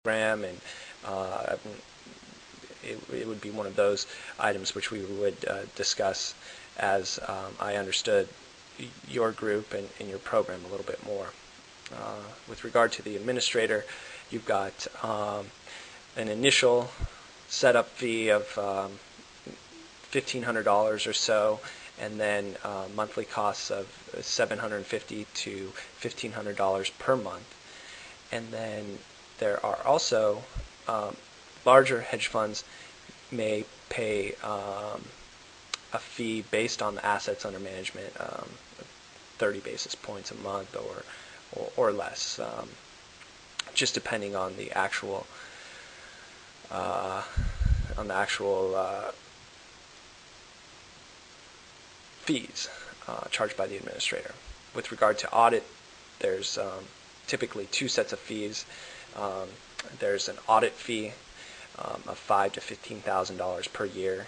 program, and it would be one of those items which we would discuss as I understood your group and your program a little bit more. With regard to the administrator, you've got an initial setup fee of $1,500 or so, and then monthly costs of $750 to $1,500 per month. And then there are also larger hedge funds may pay a fee based on the assets under management, 30 basis points a month or less, just depending on the actual fees charged by the administrator. With regard to audit, there's typically two sets of fees. There's an audit fee of $5,000 to $15,000 per year,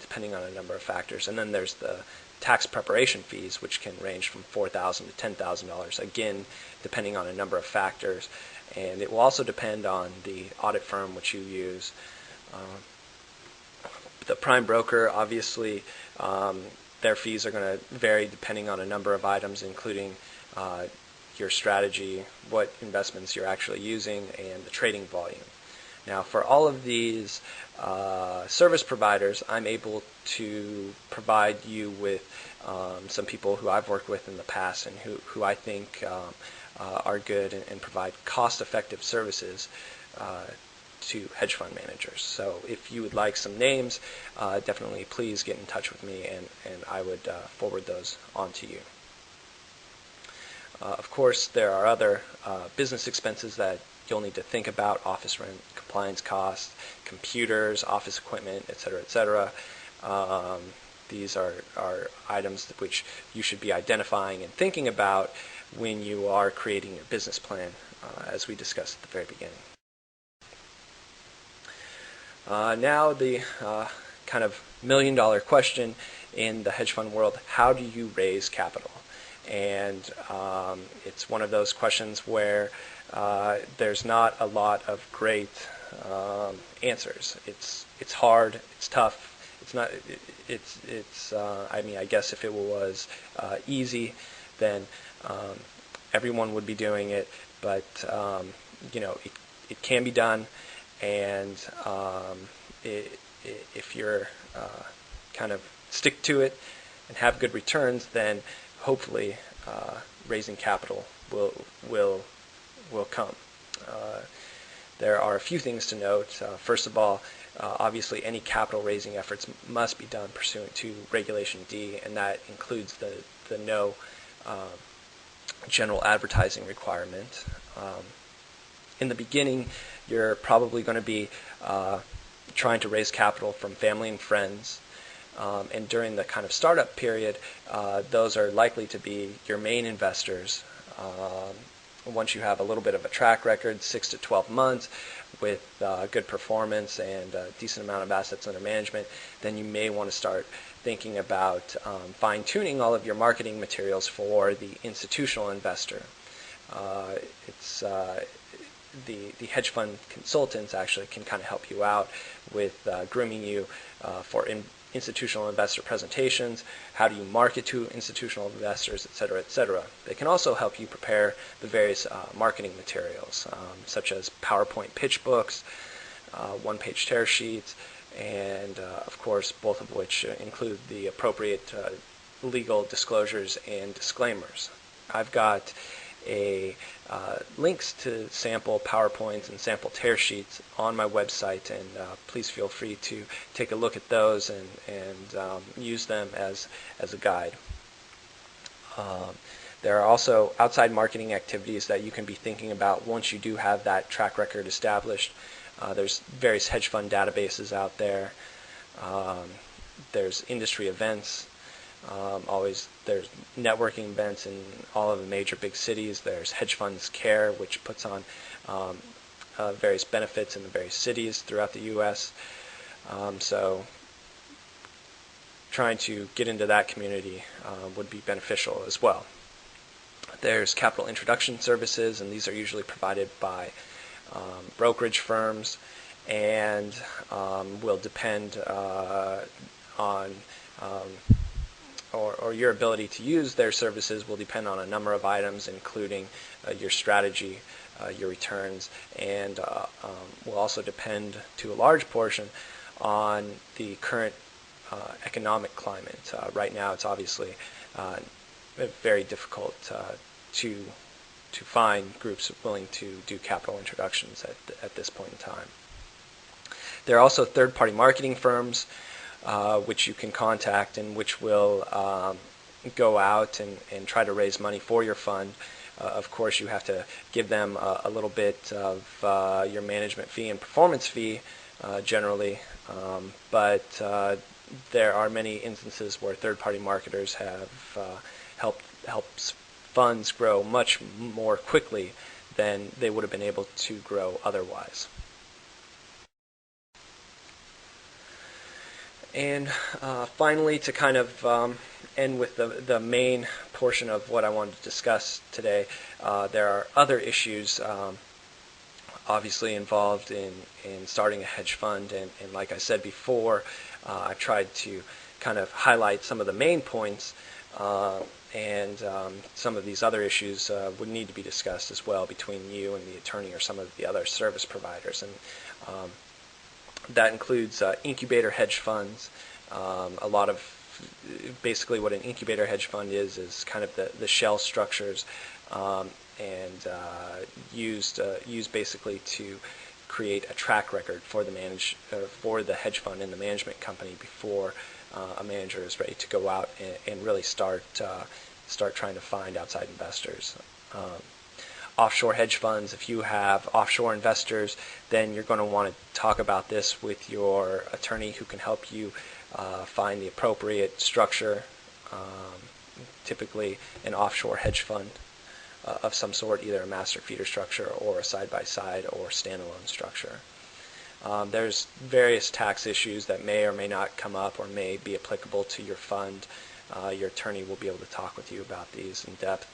depending on a number of factors. And then there's the tax preparation fees, which can range from $4,000 to $10,000, again, depending on a number of factors. And it will also depend on the audit firm which you use. The prime broker, obviously, their fees are going to vary depending on a number of items, including your strategy, what investments you're actually using, and the trading volume. Now, for all of these service providers, I'm able to provide you with some people who I've worked with in the past and who I think are good and provide cost-effective services to hedge fund managers. So if you would like some names, definitely please get in touch with me, and I would forward those on to you. Of course, there are other business expenses that you'll need to think about: office rent, compliance costs, computers, office equipment, etc., etc. These are items which you should be identifying and thinking about when you are creating your business plan, as we discussed at the very beginning. Now the kind of million-dollar question in the hedge fund world: how do you raise capital? And it's one of those questions where there's not a lot of great answers. It's hard. It's tough. It's not. I mean, I guess if it was easy, then everyone would be doing it. But it can be done, and if you're kind of stick to it and have good returns, then hopefully raising capital will come. There are a few things to note. First of all, obviously any capital raising efforts must be done pursuant to Regulation D, and that includes the no general advertising requirement. In the beginning, you're probably going to be trying to raise capital from family and friends. And during the kind of startup period, those are likely to be your main investors. Once you have a little bit of a track record, 6 to 12 months, with good performance and a decent amount of assets under management, then you may want to start thinking about fine-tuning all of your marketing materials for the institutional investor. The hedge fund consultants actually can kind of help you out with grooming you for institutional investor presentations, how do you market to institutional investors, etc., etc. They can also help you prepare the various marketing materials, such as PowerPoint pitch books, one-page tear sheets, and of course, both of which include the appropriate legal disclosures and disclaimers. I've got links to sample PowerPoints and sample tear sheets on my website, and please feel free to take a look at those and use them as a guide. There are also outside marketing activities that you can be thinking about once you do have that track record established. There's various hedge fund databases out there. There's industry events. There's networking events in all of the major big cities. There's Hedge Funds Care, which puts on various benefits in the various cities throughout the U.S. So trying to get into that community would be beneficial as well. There's capital introduction services, and these are usually provided by brokerage firms, and will depend on or your ability to use their services will depend on a number of items, including your strategy, your returns, and will also depend to a large portion on the current economic climate. Right now, it's obviously very difficult to find groups willing to do capital introductions at this point in time. There are also third-party marketing firms which you can contact and which will go out and try to raise money for your fund. Of course, you have to give them a little bit of your management fee and performance fee generally, but there are many instances where third-party marketers have helped funds grow much more quickly than they would have been able to grow otherwise. And finally, to kind of end with the main portion of what I wanted to discuss today, there are other issues obviously involved in starting a hedge fund, and like I said before, I've tried to kind of highlight some of the main points, and some of these other issues would need to be discussed as well between you and the attorney or some of the other service providers, and that includes incubator hedge funds. A lot of basically what an incubator hedge fund is kind of the shell structures, and used basically to create a track record for the hedge fund and the management company before a manager is ready to go out and really start trying to find outside investors. Offshore hedge funds, if you have offshore investors, then you're going to want to talk about this with your attorney who can help you find the appropriate structure, typically an offshore hedge fund of some sort, either a master feeder structure or a side-by-side or standalone structure. There's various tax issues that may or may not come up or may be applicable to your fund. Your attorney will be able to talk with you about these in depth.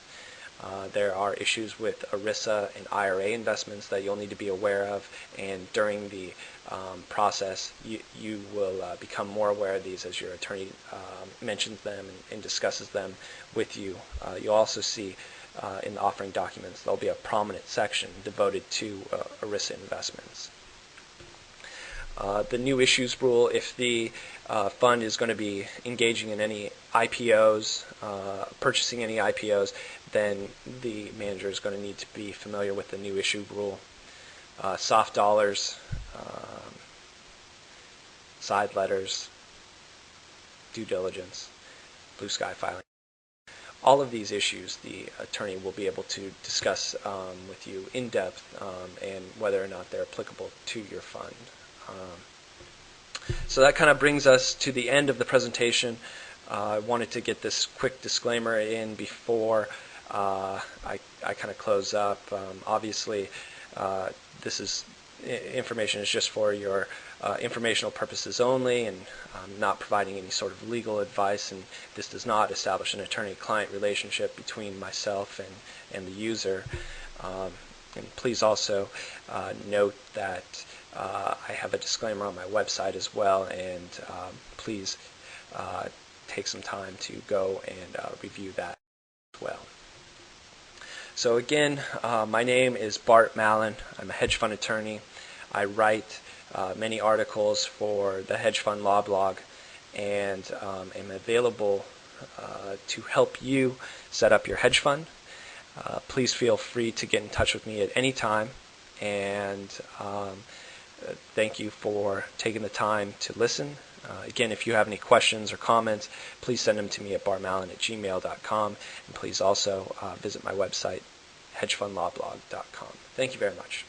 There are issues with ERISA and IRA investments that you'll need to be aware of, and during the process you will become more aware of these as your attorney mentions them and discusses them with you. You'll also see in the offering documents there'll be a prominent section devoted to ERISA investments. The new issues rule: if the fund is going to be engaging in any IPOs, purchasing any IPOs, then the manager is going to need to be familiar with the new issue rule. Soft dollars, side letters, due diligence, blue sky filing. All of these issues the attorney will be able to discuss with you in depth, and whether or not they're applicable to your fund. So that kind of brings us to the end of the presentation. I wanted to get this quick disclaimer in before I kind of close up. Obviously, this information is just for your informational purposes only, and not providing any sort of legal advice, and this does not establish an attorney-client relationship between myself and the user. And please also note that I have a disclaimer on my website as well, and please take some time to go and review that as well. So again, my name is Bart Mallon. I'm a hedge fund attorney. I write many articles for the Hedge Fund Law Blog, and am available to help you set up your hedge fund. Please feel free to get in touch with me at any time, and thank you for taking the time to listen. Again, if you have any questions or comments, please send them to me at bartmallon@gmail.com, and please also visit my website, hedgefundlawblog.com. Thank you very much.